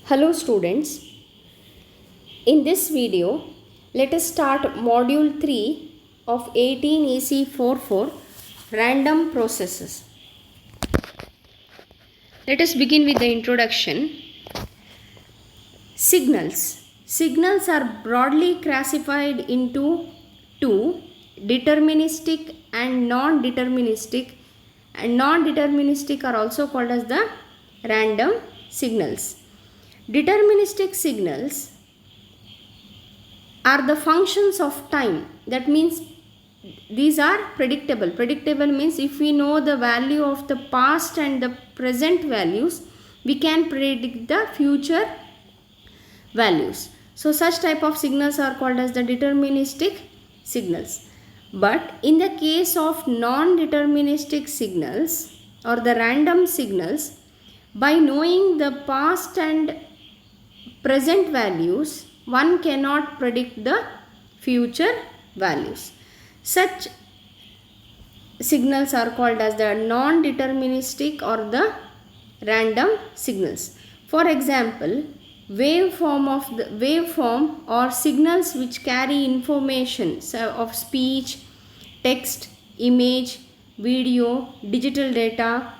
Hello students, in this video let us start module 3 of 18 EC44 random processes. Let us begin with the introduction. Signals. Signals are broadly classified into two, deterministic and non-deterministic, and non-deterministic are also called as the random signals. Deterministic signals are the functions of time. That means these are predictable. Predictable means if we know the value of the past and the present values, we can predict the future values. So such type of signals are called as the deterministic signals. But in the case of non-deterministic signals or the random signals, by knowing the past and present values, one cannot predict the future values. Such signals are called as the non-deterministic or the random signals. For example, waveform or signals which carry information of speech, text, image, video, digital data,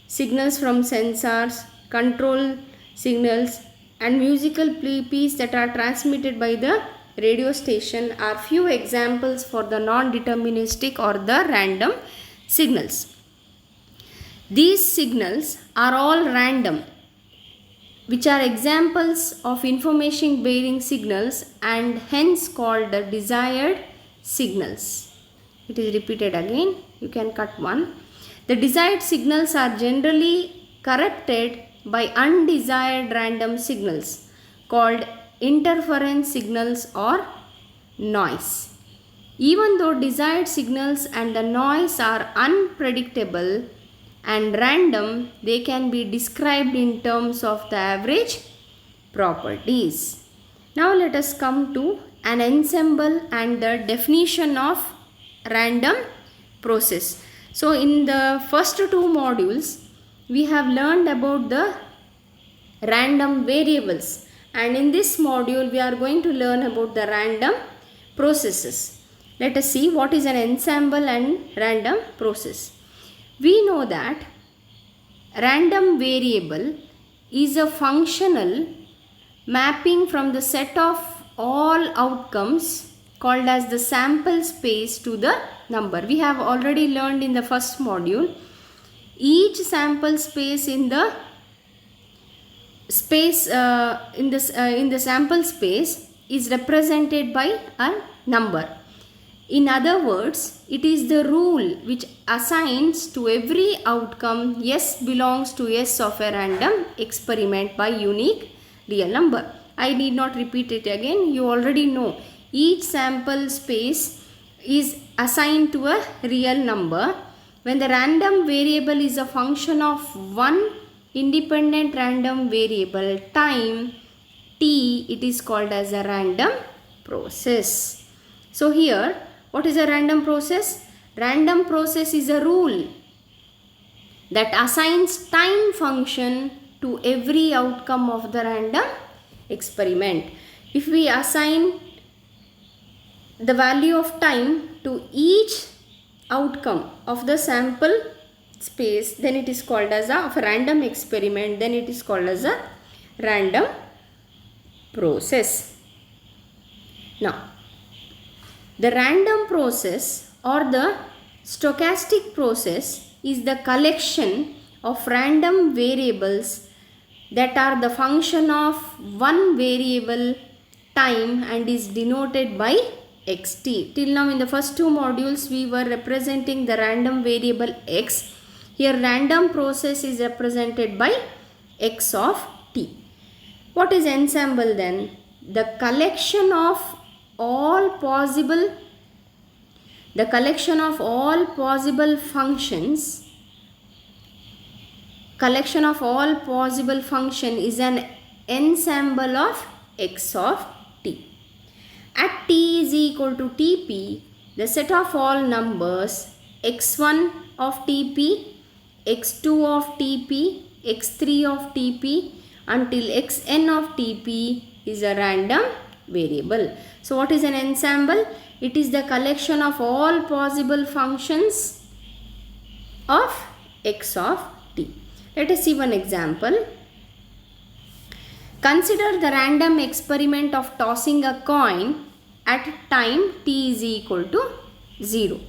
signals from sensors, control signals, and musical piece that are transmitted by the radio station are few examples for the non-deterministic or the random signals. These signals are all random, which are examples of information bearing signals and hence called the desired signals. It is repeated again, you can cut one. The desired signals are generally corrupted by undesired random signals called interference signals or noise. Even though desired signals and the noise are unpredictable and random, they can be described in terms of the average properties. Now let us come to an ensemble and the definition of random process. So in the first two modules, we have learned about the random variables, and in this module we are going to learn about the random processes. Let us see what is an ensemble and random process. We know that random variable is a functional mapping from the set of all outcomes called as the sample space to the number. We have already learned in the first module. Each sample space in the sample space is represented by a number. In other words, it is the rule which assigns to every outcome S belongs to S of a random experiment by unique real number. I need not repeat it again. You already know each sample space is assigned to a real number. When the random variable is a function of one independent random variable time t, it is called as a random process. So here, what is a random process? Random process is a rule that assigns time function to every outcome of the random experiment. If we assign the value of time to each outcome of the sample space, then it is called as a random experiment, then it is called as a random process. Now, the random process or the stochastic process is the collection of random variables that are the function of one variable time and is denoted by xt. Till now in the first two modules we were representing the random variable x. Here random process is represented by x of t. What is ensemble then? The collection of all possible functions. Collection of all possible function is an ensemble of x of t. At t is equal to tp, the set of all numbers x1 of tp, x2 of tp, x3 of tp until xn of tp is a random variable. So what is an ensemble? It is the collection of all possible functions of x of t. Let us see one example. Consider the random experiment of tossing a coin at time t is equal to 0.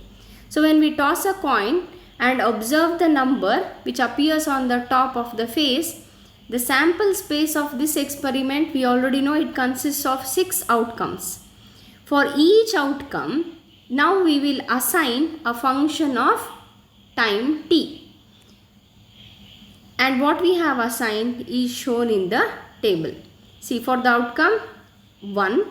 So when we toss a coin and observe the number which appears on the top of the face, the sample space of this experiment, we already know it consists of 6 outcomes. For each outcome, now we will assign a function of time t. And what we have assigned is shown in the table. See, for the outcome 1,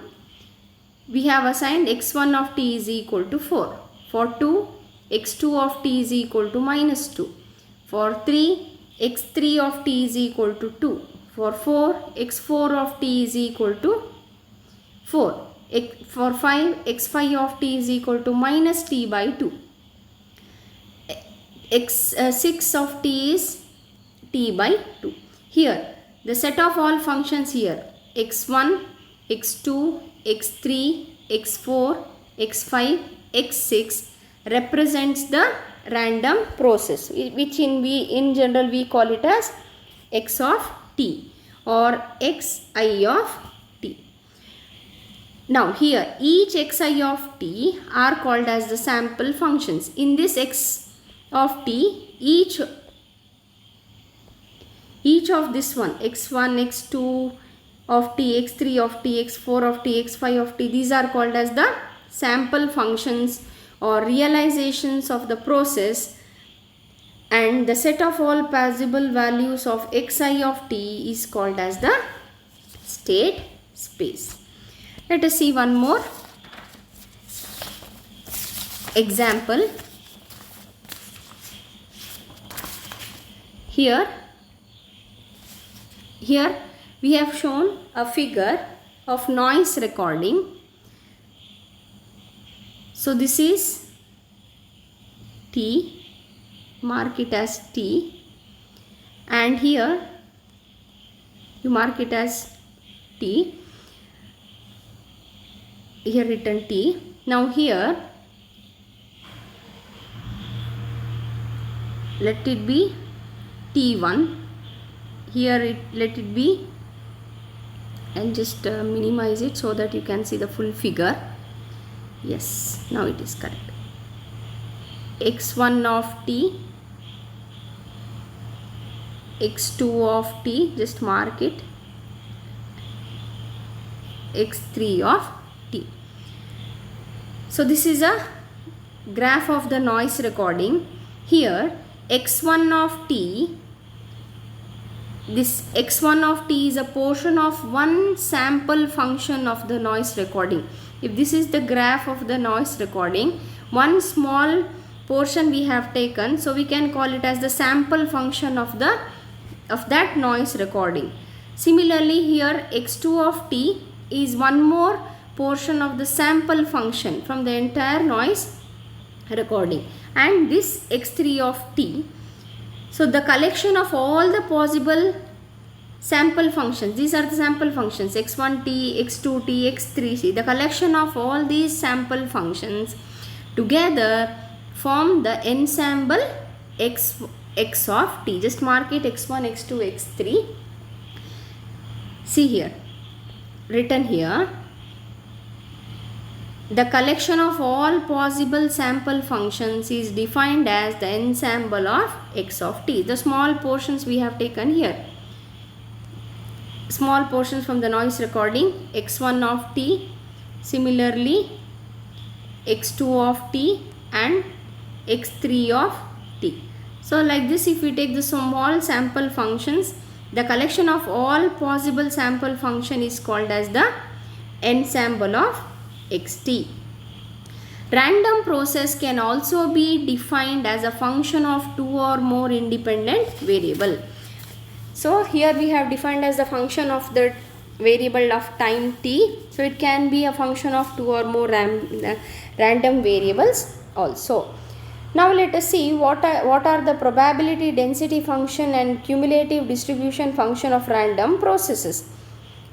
we have assigned x1 of t is equal to 4. For 2, x2 of t is equal to minus 2. For 3, x3 of t is equal to 2. For 4, x4 of t is equal to 4. For 5, x5 of t is equal to minus t by 2. x6 of t is t by 2. Here, the set of all functions here, x1, x2, x3, x4, x5, x6 represents the random process, which in general we call it as x of t or xi of t. Now here each xi of t are called as the sample functions. In this x of t, each of this one, x1, x2 of t, x3 of t, x4 of t, x5 of t, these are called as the sample functions or realizations of the process, and the set of all possible values of xi of t is called as the state space. Let us see one more example. Here we have shown a figure of noise recording. So this is t, mark it as t, and here you mark it as t, here written t. Now here let it be t1, here let it be, and just minimize it so that you can see the full figure. Yes, now it is correct. x1 of t, x2 of t, just mark it, x3 of t. So this is a graph of the noise recording. Here x1 of t, this x1 of t is a portion of one sample function of the noise recording. If this is the graph of the noise recording, one small portion we have taken, so we can call it as the sample function of that noise recording. Similarly here x2 of t is one more portion of the sample function from the entire noise recording, and this x3 of t, so the collection of all the possible sample functions, these are the sample functions x1t, x2t, x3t, the collection of all these sample functions together form the ensemble x of t. Just mark it x1, x2, x3. See here, written here, the collection of all possible sample functions is defined as the ensemble of x of t. The small portions we have taken here, small portions from the noise recording, x1 of t, similarly x2 of t and x3 of t. So like this, if we take the small sample functions, the collection of all possible sample function is called as the ensemble of xt. Random process can also be defined as a function of two or more independent variable. So here we have defined as the function of the variable of time t. So it can be a function of two or more random variables also. Now let us see what are the probability density function and cumulative distribution function of random processes.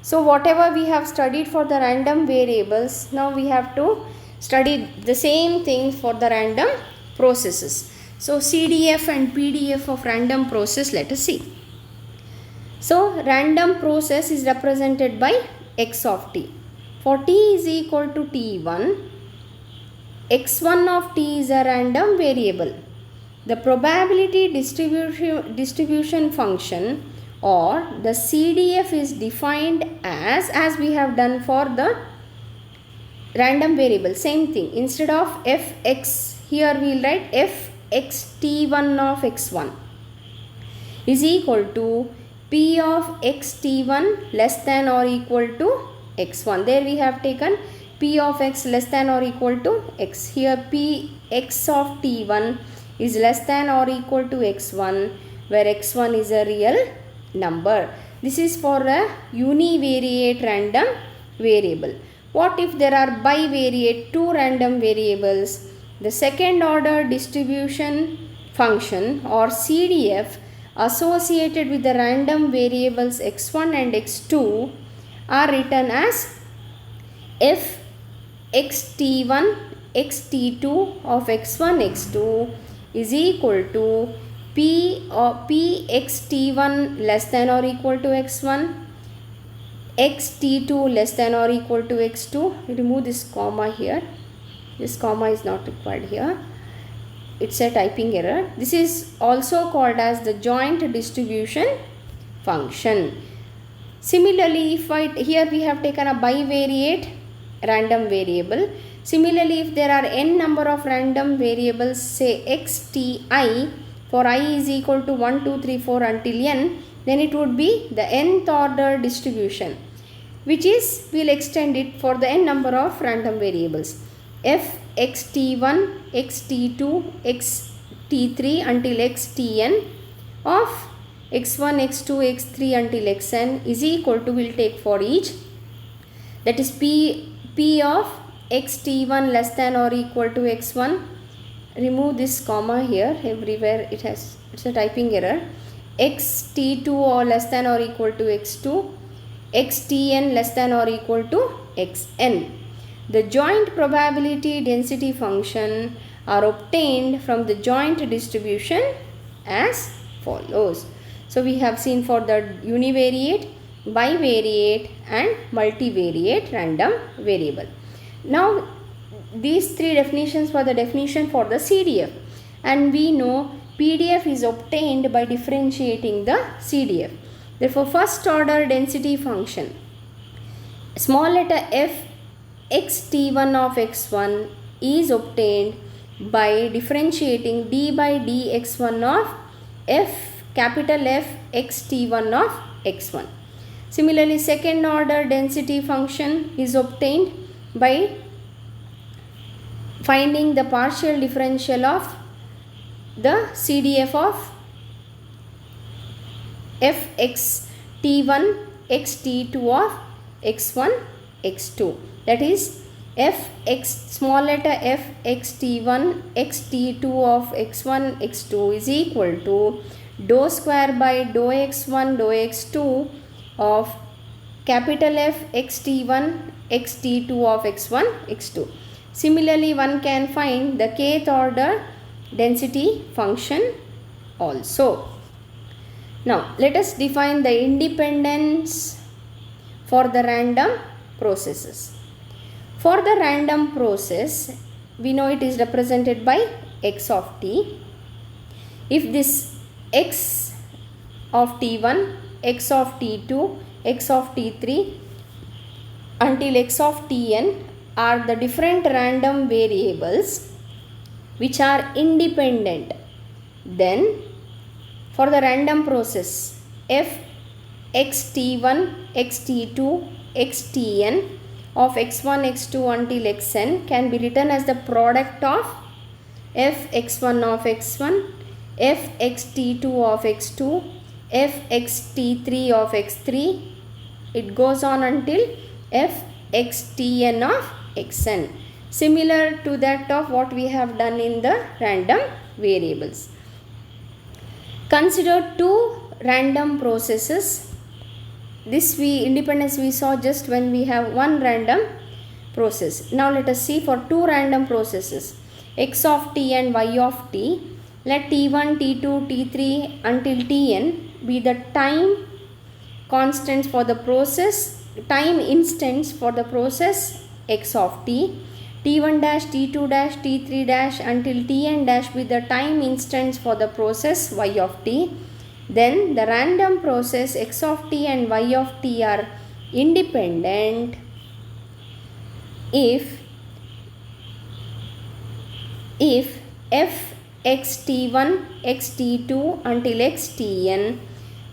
So whatever we have studied for the random variables, now we have to study the same thing for the random processes. So CDF and PDF of random process, let us see. So random process is represented by x of t. For t is equal to t1, x1 of t is a random variable. The probability distribution function or the CDF is defined as we have done for the random variable, same thing. Instead of fx, here we will write fxt1 of x1 is equal to p of xt1 less than or equal to x1. There we have taken p of x less than or equal to x. Here p x of t1 is less than or equal to x1, where x1 is a real number. This is for a univariate random variable. What if there are bivariate two random variables? The second order distribution function or CDF associated with the random variables x1 and x2 are written as f xt1 xt2 of x1 x2 is equal to p xt1 less than or equal to x1, xt2 less than or equal to x2. Remove this comma here. This comma is not required here. It's a typing error. This is also called as the joint distribution function. Similarly, here we have taken a bivariate random variable. Similarly, if there are n number of random variables, say xti, for I is equal to 1, 2, 3, 4 until n, then it would be the nth order distribution, which is, we will extend it for the n number of random variables. F xt1, xt2, xt3 until xtn of x1, x2, x3 until xn is equal to, we will take for each, that is p of xt1 less than or equal to x1. Remove this comma here, everywhere it's a typing error. xt2 or less than or equal to x2, xtn less than or equal to xn. The joint probability density function are obtained from the joint distribution as follows. So we have seen for the univariate, bivariate and multivariate random variable. Now these three definitions were the definition for the CDF, and we know PDF is obtained by differentiating the CDF. Therefore, first order density function, small letter f xt1 of x1 is obtained by differentiating d by dx1 of capital F xt1 of x1. Similarly, second order density function is obtained by finding the partial differential of the CDF of fxt1 xt2 of x1 x2, that is small letter f xt1 xt2 of x1 x2 is equal to dou square by dou x1 dou x2 of capital F xt1 xt2 of x1 x2. Similarly, one can find the kth order density function also. Now let us define the independence for the random processes. For the random process, we know it is represented by x of t. If this x of t1, x of t2, x of t3 until x of tn are the different random variables which are independent, then for the random process f xt1, xt2, xtn of x1, x2 until xn can be written as the product of f x1 of x1, f xt2 of x2, f xt3 of x3. It goes on until f xtn of xn. similar to that of what we have done in the random variables. Consider two random processes. This independence we saw just when we have one random process. Now let us see for two random processes, x of t and y of t. Let t1, t2, t3 until tn be the time constants for the process, time instants for the process x of t. t1 dash, t2 dash, t3 dash until tn dash be the time instants for the process y of t. Then the random process x of t and y of t are independent if f x t1 x t2 until x tn,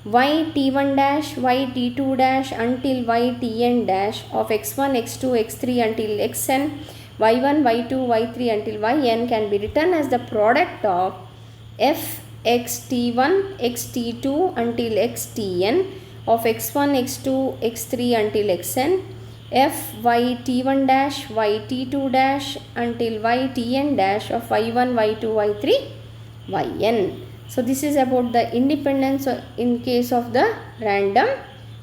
y t1 dash, y t2 dash until y tn dash of x1 x2 x3 until xn, y1 y2 y3 until yn can be written as the product of f x t1 x t2 until x tn of x1 x2 x3 until xn, f y t1 dash y t2 dash until y tn dash of y1 y2 y3 yn. So this is about the independence in case of the random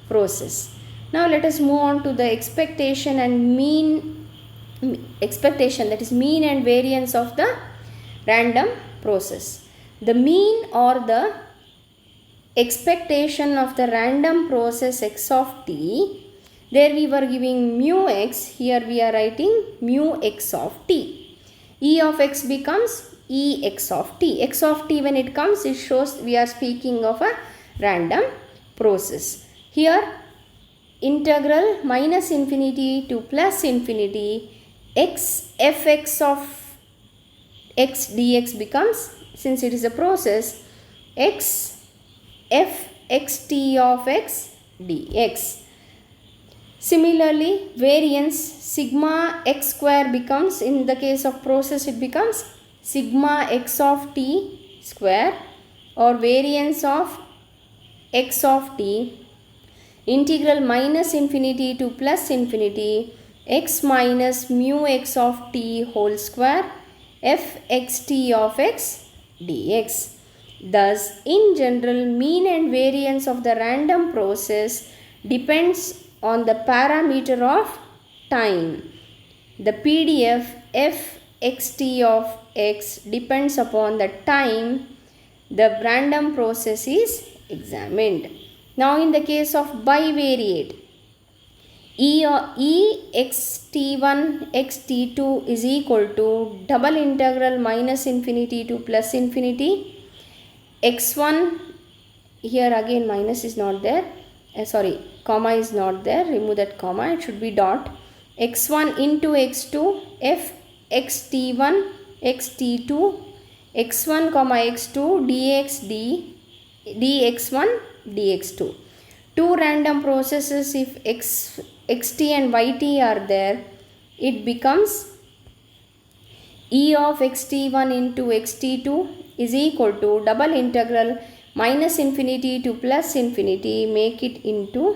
process. Now let us move on to the expectation, that is mean and variance of the random process. The mean or the expectation of the random process x of t, there we were giving mu x, here we are writing mu x of t. E of x becomes E x of t. X of t when it comes, it shows we are speaking of a random process. Here integral minus infinity to plus infinity x fx of x dx becomes, since it is a process, x f x t of x dx. Similarly, variance sigma x square becomes, in the case of process it becomes sigma x of t square, or variance of x of t, integral minus infinity to plus infinity x minus mu x of t whole square f x t of x dx. Thus, in general, mean and variance of the random process depends on the parameter of time. The PDF f x t of x depends upon the time the random process is examined. Now in the case of bivariate, E x t1 x t2 is equal to double integral minus infinity to plus infinity x1, here again minus is not there, comma is not there, remove that comma, it should be dot, x1 into x2 f x t1 x t2 x1 comma x2 dx d dx1 dx2. Two random processes, if xt and yt are there, it becomes E of xt1 into xt2 is equal to double integral minus infinity to plus infinity, make it into,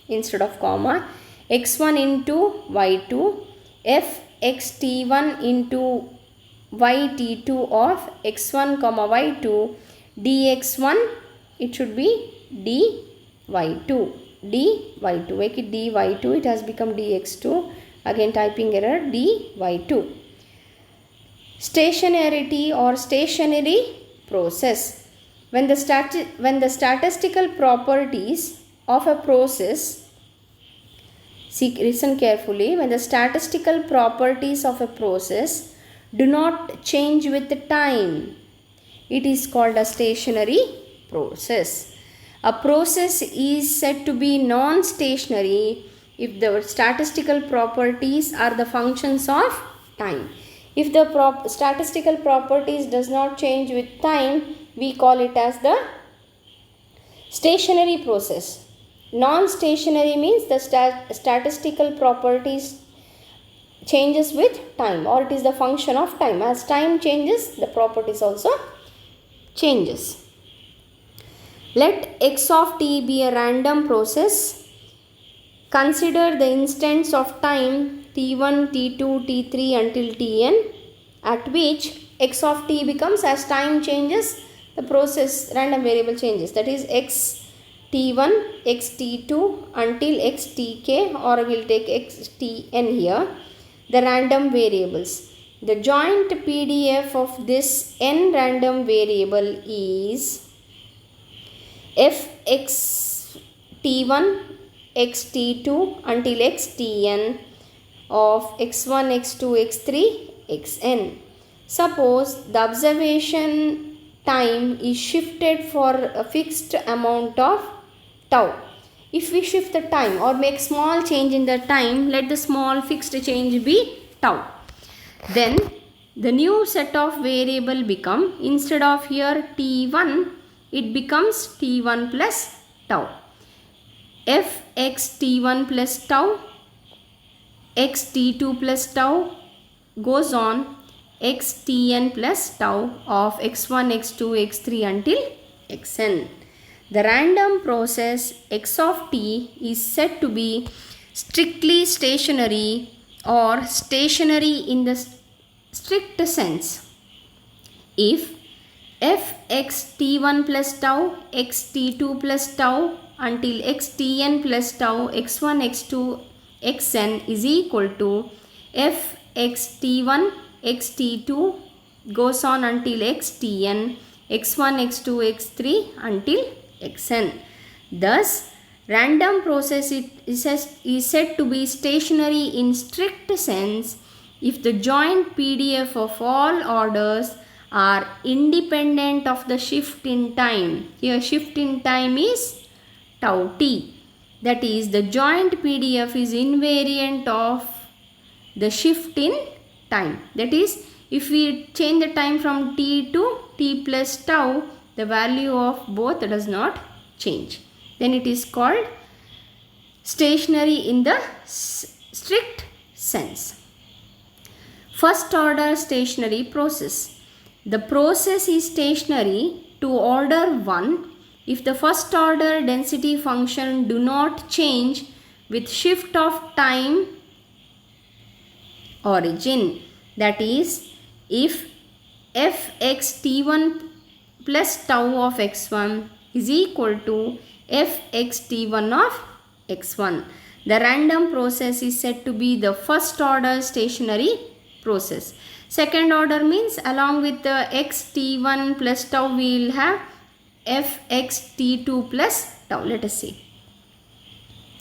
instead of comma, x1 into y2 f xt1 into yt2 of x1 comma y2 dx1, it should be dy2, make it dy2, it has become dx2, again typing error, dy2. Stationarity or stationary process. When the statistical properties of a process, listen carefully, when the statistical properties of a process do not change with the time, it is called a stationary process. A process is said to be non-stationary if the statistical properties are the functions of time. If the statistical properties does not change with time, we call it as the stationary process. Non-stationary means the statistical properties changes with time, or it is the function of time. As time changes, the properties also changes. Let x of t be a random process. Consider the instants of time t1, t2, t3 until tn, at which x of t becomes, as time changes the process random variable changes, that is x t1, x t2 until x tk, or we will take x tn here, the random variables. The joint PDF of this n random variable is f x t1, x t2 until x tn of x1, x2, x3, xn. Suppose the observation time is shifted for a fixed amount of tau. If we shift the time or make small change in the time, let the small fixed change be tau. Then the new set of variable become, instead of here t1, it becomes t1 plus tau. F x t1 plus tau, x t2 plus tau goes on x tn plus tau of x1, x2, x3 until xn. The random process x of t is said to be strictly stationary or stationary in the strict sense if f x t1 plus tau, x t2 plus tau until x tn plus tau, x1, x2, xn is equal to f x t1, x t2 goes on until x tn, x1, x2, x3 until xn. Thus, random process is said to be stationary in strict sense if the joint PDF of all orders are independent of the shift in time. Here shift in time is tau t. That is, the joint PDF is invariant of the shift in time. That is, if we change the time from t to t plus tau, the value of both does not change. Then it is called stationary in the strict sense. First order stationary process. The process is stationary to order 1 if the first order density function do not change with shift of time origin. That is, if f x t1 plus tau of x1 is equal to f x t1 of x1, the random process is said to be the first order stationary process. Second order means along with the x t1 plus tau we will have f x t2 plus tau, let us see,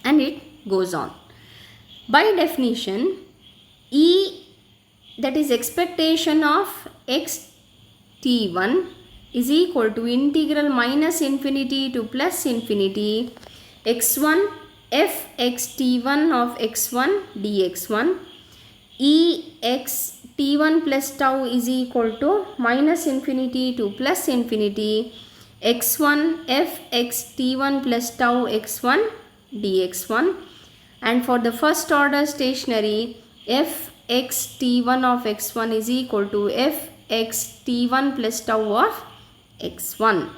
and it goes on. By definition, E, that is expectation of x t1, is equal to integral minus infinity to plus infinity x1 f x t1 of x1 dx1. E x t1 plus tau is equal to minus infinity to plus infinity x1 f x t1 plus tau x1 dx1. And for the first order stationary, f x t1 of x1 is equal to f x t1 plus tau of x1.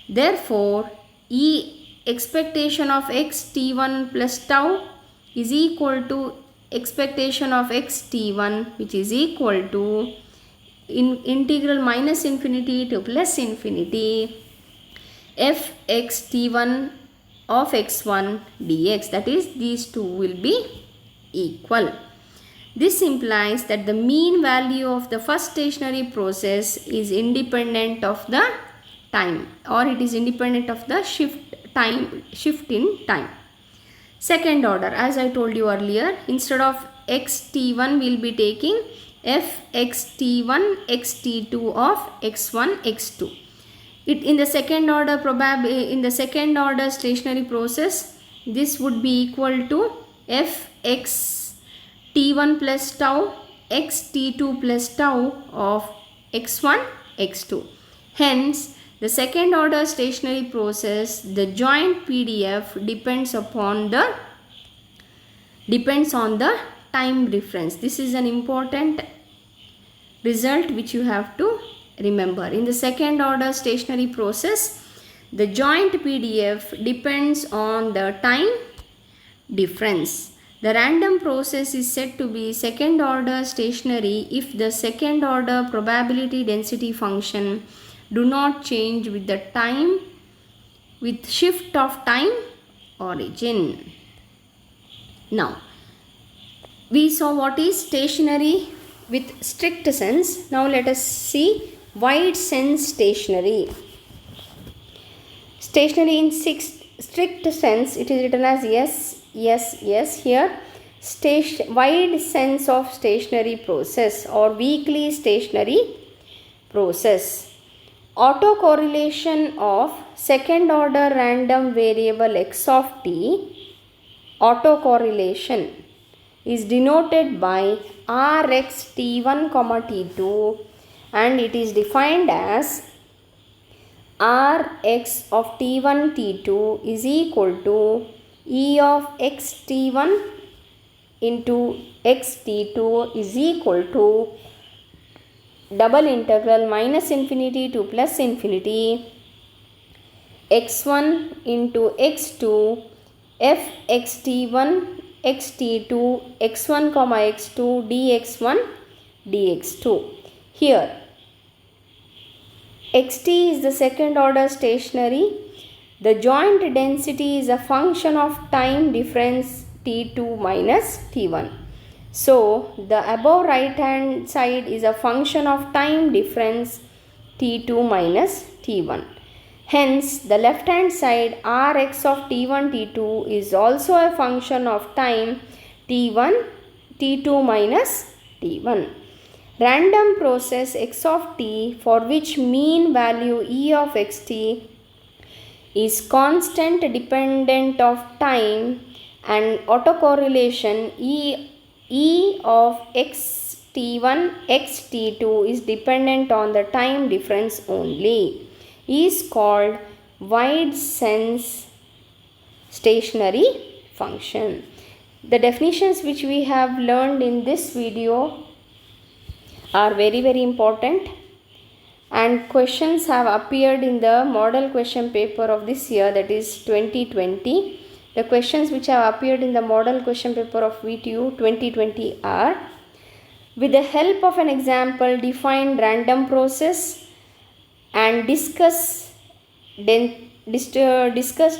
Therefore, E expectation of x t1 plus tau is equal to expectation of x t1, which is equal to integral minus infinity to plus infinity f x t1 of x1 dx. That is, these two will be equal. This implies that the mean value of the first stationary process is independent of the time, or it is independent of the shift in time. Second order, as I told you earlier, instead of x t1 we will be taking f x t1 x t2 of x1 x2. In the second order stationary process, this would be equal to f x t1 plus tau x t2 plus tau of x1 x2. Hence, the second order stationary process, the joint PDF depends on the time difference. This is an important result which you have to remember. In the second order stationary process, the joint PDF depends on the time difference. The random process is said to be second order stationary if the second order probability density function do not change with the time with shift of time origin. Now, we saw what is stationary with strict sense. Now let us see wide sense stationary. Stationary in strict sense, it is written as yes here. Wide sense of stationary process or weakly stationary process. Autocorrelation of second order random variable x of t, autocorrelation, is denoted by Rx t1, t2, and it is defined as Rx of t1 t2 is equal to E of x t1 into x t2 is equal to double integral minus infinity to plus infinity x1 into x2 f xt1 xt2 x1 x2 dx1 dx2. Here xt is the second order stationary. The joint density is a function of time difference t2 minus t1. So the above right hand side is a function of time difference t2 minus t1. Hence the left hand side Rx of t1 t2 is also a function of time t1 t2 minus t1. Random process x of t for which mean value E of xt is constant dependent of time and autocorrelation E of xt1 xt2 is dependent on the time difference only, is called wide sense stationary function. The definitions which we have learned in this video are very important, and questions have appeared in the model question paper of this year, that is 2020. The questions which have appeared in the model question paper of VTU 2020 are: with the help of an example, define random process and discuss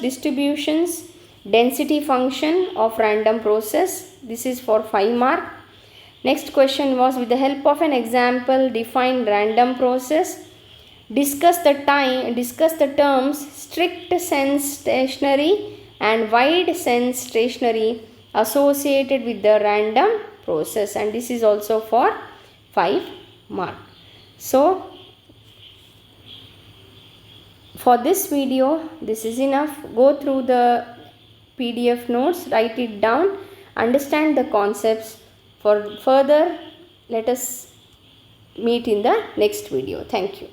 distributions density function of random process. This is for 5 mark. Next question was: with the help of an example, define random process, discuss the terms strict sense stationary and wide sense stationary associated with the random process, and this is also for 5 mark. So for this video, this is enough. Go through the PDF notes, write it down, understand the concepts. For further, let us meet in the next video. Thank you.